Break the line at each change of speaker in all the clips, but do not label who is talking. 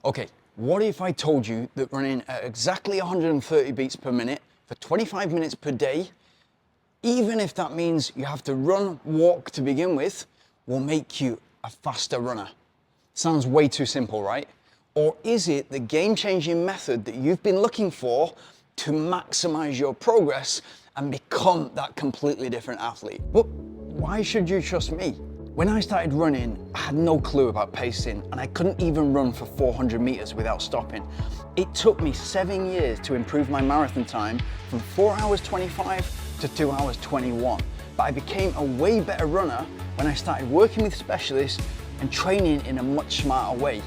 Okay, what if I told you that running at exactly 130 beats per minute for 25 minutes per day, even if that means you have to run, walk to begin with, will make you a faster runner? Sounds way too simple, right? Or is it the game-changing method that you've been looking for to maximize your progress and become that completely different athlete? But why should you trust me? When I started running, I had no clue about pacing, and I couldn't even run for 400 meters without stopping. It took me 7 years to improve my marathon time from 4 hours 25 to 2 hours 21. But I became a way better runner when I started working with specialists and training in a much smarter way.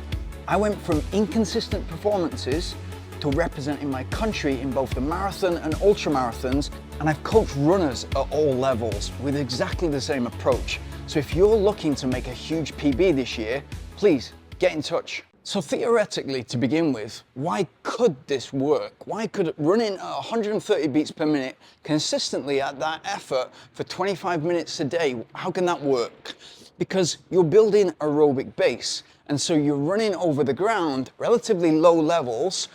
I went from inconsistent performances to representing my country in both the marathon and ultramarathons, and I've coached runners at all levels with exactly the same approach. So if you're looking to make a huge PB this year, please get in touch. So theoretically, to begin with, why could this work? Why could running at 130 beats per minute consistently at that effort for 25 minutes a day, how can that work? Because you're building aerobic base, and so you're running over the ground, relatively low levels,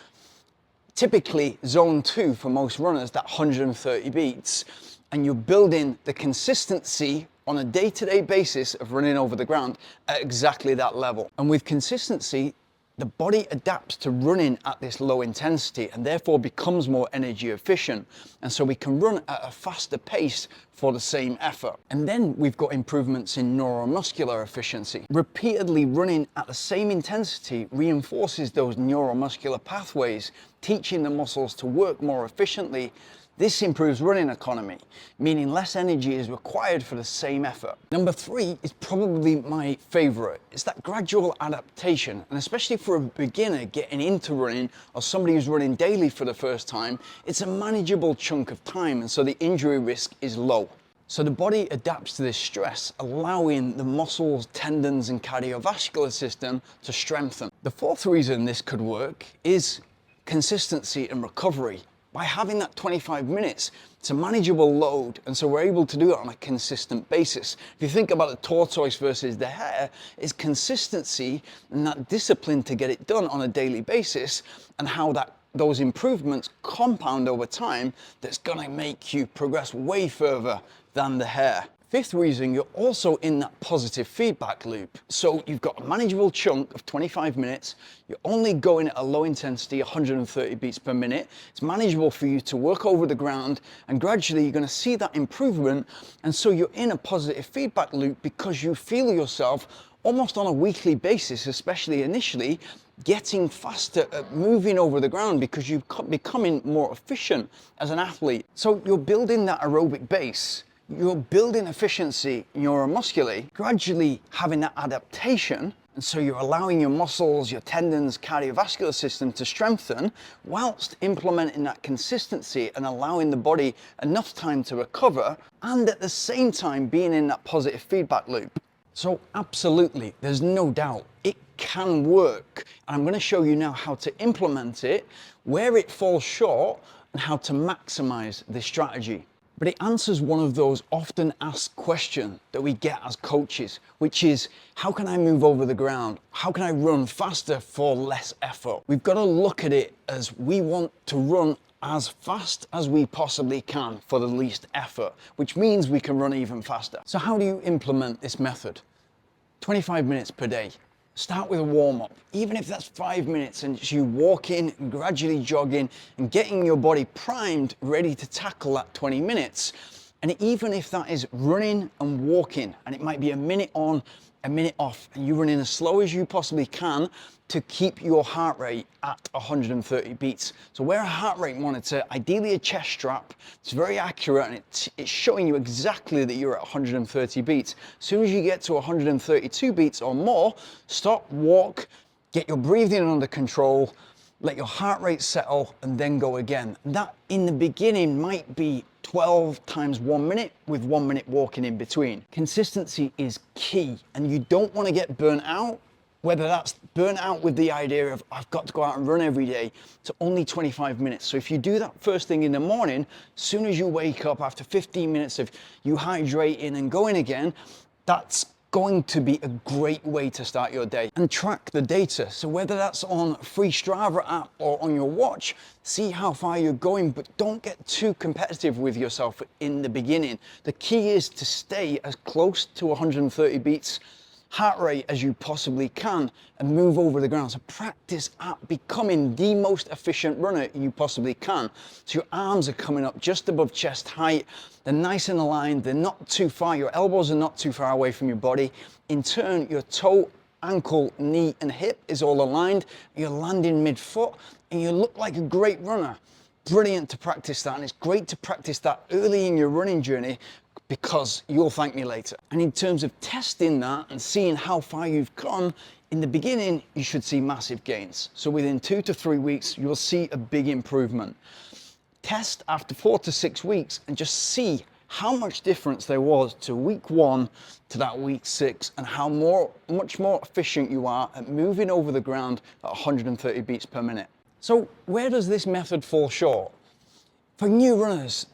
typically zone 2 for most runners, that 130 beats, and you're building the consistency on a day-to-day basis of running over the ground at exactly that level. And with consistency, the body adapts to running at this low intensity and therefore becomes more energy efficient. And so we can run at a faster pace for the same effort. And then we've got improvements in neuromuscular efficiency. Repeatedly running at the same intensity reinforces those neuromuscular pathways, teaching the muscles to work more efficiently. This improves running economy, meaning less energy is required for the same effort. Number 3 is probably my favorite. It's that gradual adaptation, and especially for a beginner getting into running or somebody who's running daily for the first time, it's a manageable chunk of time, and so the injury risk is low. So the body adapts to this stress, allowing the muscles, tendons, and cardiovascular system to strengthen. The 4th reason this could work is consistency and recovery. By having that 25 minutes, it's a manageable load, and so we're able to do it on a consistent basis. If you think about the tortoise versus the hare, it's consistency and that discipline to get it done on a daily basis, and how those improvements compound over time, that's gonna make you progress way further than the hare. 5th reason, you're also in that positive feedback loop. So you've got a manageable chunk of 25 minutes, you're only going at a low intensity, 130 beats per minute. It's manageable for you to work over the ground, and gradually you're gonna see that improvement. And so you're in a positive feedback loop because you feel yourself almost on a weekly basis, especially initially, getting faster at moving over the ground because you're becoming more efficient as an athlete. So you're building that aerobic base. You're building efficiency neuromuscularly, gradually having that adaptation, and so you're allowing your muscles, your tendons, cardiovascular system to strengthen whilst implementing that consistency and allowing the body enough time to recover, and at the same time being in that positive feedback loop. So absolutely, there's no doubt it can work, and I'm going to show you now how to implement it, where it falls short, and how to maximize this strategy. But it answers one of those often asked questions that we get as coaches, which is, how can I move over the ground? How can I run faster for less effort? We've got to look at it as we want to run as fast as we possibly can for the least effort, which means we can run even faster. So how do you implement this method? 25 minutes per day. Start with a warm-up, even if that's 5 minutes, and just you walking, gradually jogging, and getting your body primed, ready to tackle that 20 minutes. And even if that is running and walking, and it might be a minute on, a minute off, and you're running as slow as you possibly can to keep your heart rate at 130 beats. So wear a heart rate monitor, ideally a chest strap. It's very accurate, and it's showing you exactly that you're at 130 beats. As soon as you get to 132 beats or more, stop, walk, get your breathing under control, let your heart rate settle, and then go again. That in the beginning might be 12 times 1 minute with 1 minute walking in between. Consistency is key, and you don't want to get burnt out, whether that's burnt out with the idea of I've got to go out and run every day to only 25 minutes. So if you do that first thing in the morning, as soon as you wake up after 15 minutes of you hydrating and going again, that's going to be a great way to start your day. And track the data. So whether that's on free Strava app or on your watch, see how far you're going, but don't get too competitive with yourself in the beginning. The key is to stay as close to 130 beats heart rate as you possibly can and move over the ground. So practice at becoming the most efficient runner you possibly can. So your arms are coming up just above chest height. They're nice and aligned. They're not too far. Your elbows are not too far away from your body. In turn, your toe, ankle, knee, and hip is all aligned. You're landing mid-foot and you look like a great runner. Brilliant to practice that, and it's great to practice that early in your running journey because you'll thank me later. And in terms of testing that and seeing how far you've come, in the beginning, you should see massive gains. So within 2 to 3 weeks, you'll see a big improvement. Test after 4 to 6 weeks and just see how much difference there was to week 1 to that week 6 and how much more efficient you are at moving over the ground at 130 beats per minute. So where does this method fall short? For new runners,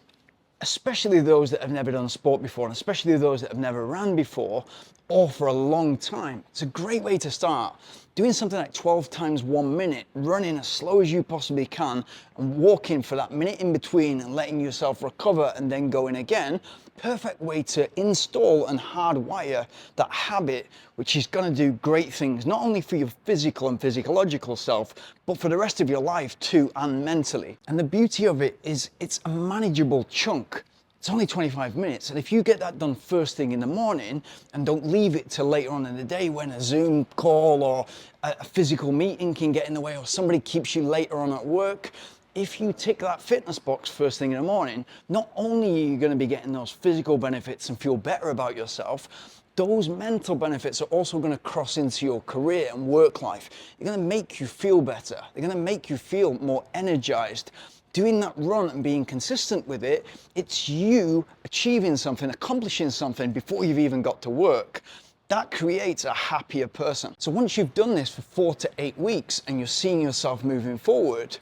especially those that have never done sport before, and especially those that have never ran before, or for a long time, it's a great way to start. Doing something like 12 times 1 minute, running as slow as you possibly can, and walking for that minute in between and letting yourself recover and then going again. Perfect way to install and hardwire that habit, which is going to do great things, not only for your physical and physiological self, but for the rest of your life too, and mentally. And the beauty of it is it's a manageable chunk. It's only 25 minutes, and if you get that done first thing in the morning and don't leave it till later on in the day when a Zoom call or a physical meeting can get in the way, or somebody keeps you later on at work, if you tick that fitness box first thing in the morning, not only are you going to be getting those physical benefits and feel better about yourself, those mental benefits are also going to cross into your career and work life. They're going to make you feel better. They're going to make you feel more energized. Doing that run and being consistent with it, it's you achieving something, accomplishing something before you've even got to work. That creates a happier person. So once you've done this for 4 to 8 weeks and you're seeing yourself moving forward,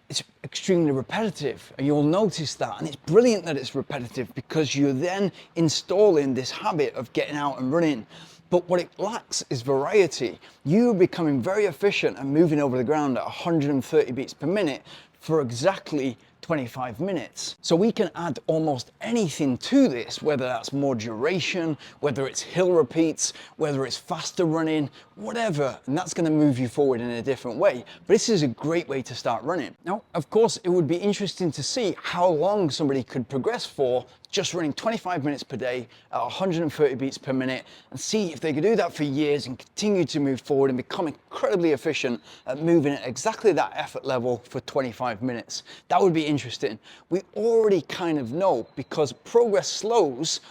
it's extremely repetitive, and you'll notice that. And it's brilliant that it's repetitive because you're then installing this habit of getting out and running. But what it lacks is variety. You're becoming very efficient and moving over the ground at 130 beats per minute for exactly 25 minutes. So we can add almost anything to this, whether that's more duration, whether it's hill repeats, whether it's faster running, whatever, and that's going to move you forward in a different way. But this is a great way to start running. Now, of course, it would be interesting to see how long somebody could progress for just running 25 minutes per day at 130 beats per minute, and see if they could do that for years and continue to move forward and become incredibly efficient at moving at exactly that effort level for 25 minutes. That would be interesting. We already kind of know, because progress slows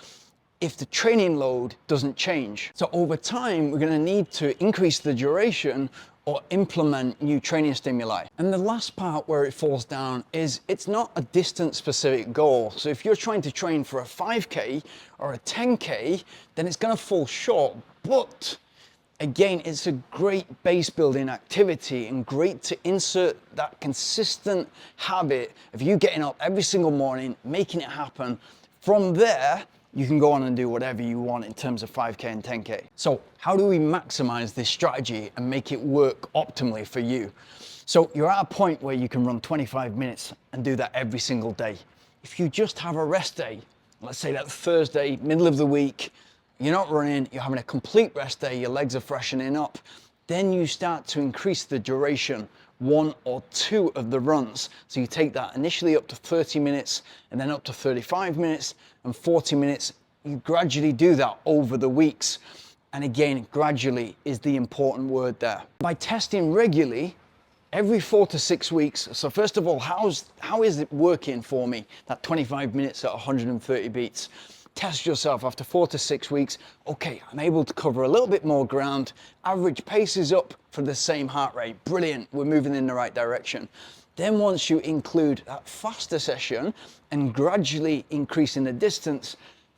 if the training load doesn't change. So over time, we're going to need to increase the duration or implement new training stimuli. And the last part where it falls down is it's not a distance specific goal. So if you're trying to train for a 5K or a 10K, then it's going to fall short. But again, it's a great base building activity and great to insert that consistent habit of you getting up every single morning, making it happen. From there, you can go on and do whatever you want in terms of 5K and 10K. So how do we maximize this strategy and make it work optimally for you? So you're at a point where you can run 25 minutes and do that every single day. If you just have a rest day, let's say that Thursday, middle of the week, you're not running, you're having a complete rest day, your legs are freshening up, then you start to increase the duration, 1 or 2 of the runs. So you take that initially up to 30 minutes and then up to 35 minutes and 40 minutes. You gradually do that over the weeks. And again, gradually is the important word there. By testing regularly, every 4 to 6 weeks. So first of all, how is it working for me? That 25 minutes at 130 beats. Test yourself after 4 to 6 weeks. Okay, I'm able to cover a little bit more ground. Average pace is up for the same heart rate. Brilliant, we're moving in the right direction. Then once you include that faster session and gradually increasing the distance,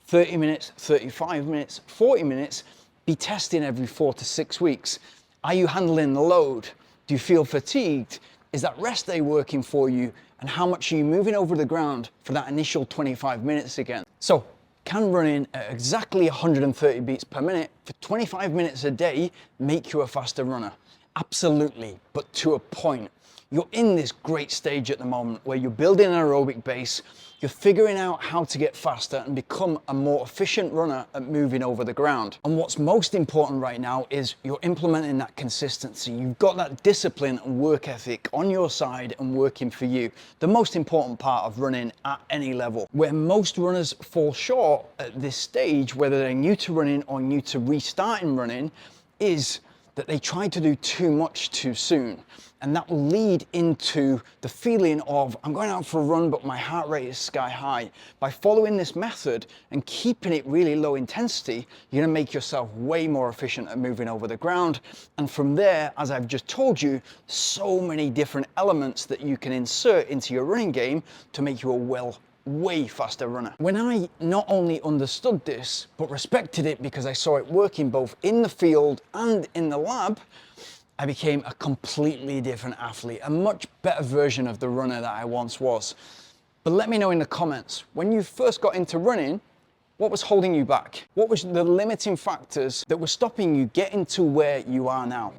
30 minutes, 35 minutes, 40 minutes, be testing every 4 to 6 weeks. Are you handling the load? Do you feel fatigued? Is that rest day working for you? And how much are you moving over the ground for that initial 25 minutes again? So, can running at exactly 130 beats per minute for 25 minutes a day make you a faster runner? Absolutely, but to a point. You're in this great stage at the moment where you're building an aerobic base, you're figuring out how to get faster and become a more efficient runner at moving over the ground. And what's most important right now is you're implementing that consistency. You've got that discipline and work ethic on your side and working for you. The most important part of running at any level. Where most runners fall short at this stage, whether they're new to running or new to restarting running, is that they try to do too much too soon. And that will lead into the feeling of, I'm going out for a run, but my heart rate is sky high. By following this method and keeping it really low intensity, you're gonna make yourself way more efficient at moving over the ground. And from there, as I've just told you, so many different elements that you can insert into your running game to make you a way faster runner. When I not only understood this, but respected it because I saw it working both in the field and in the lab, I became a completely different athlete, a much better version of the runner that I once was. But let me know in the comments, when you first got into running, what was holding you back? What was the limiting factors that were stopping you getting to where you are now?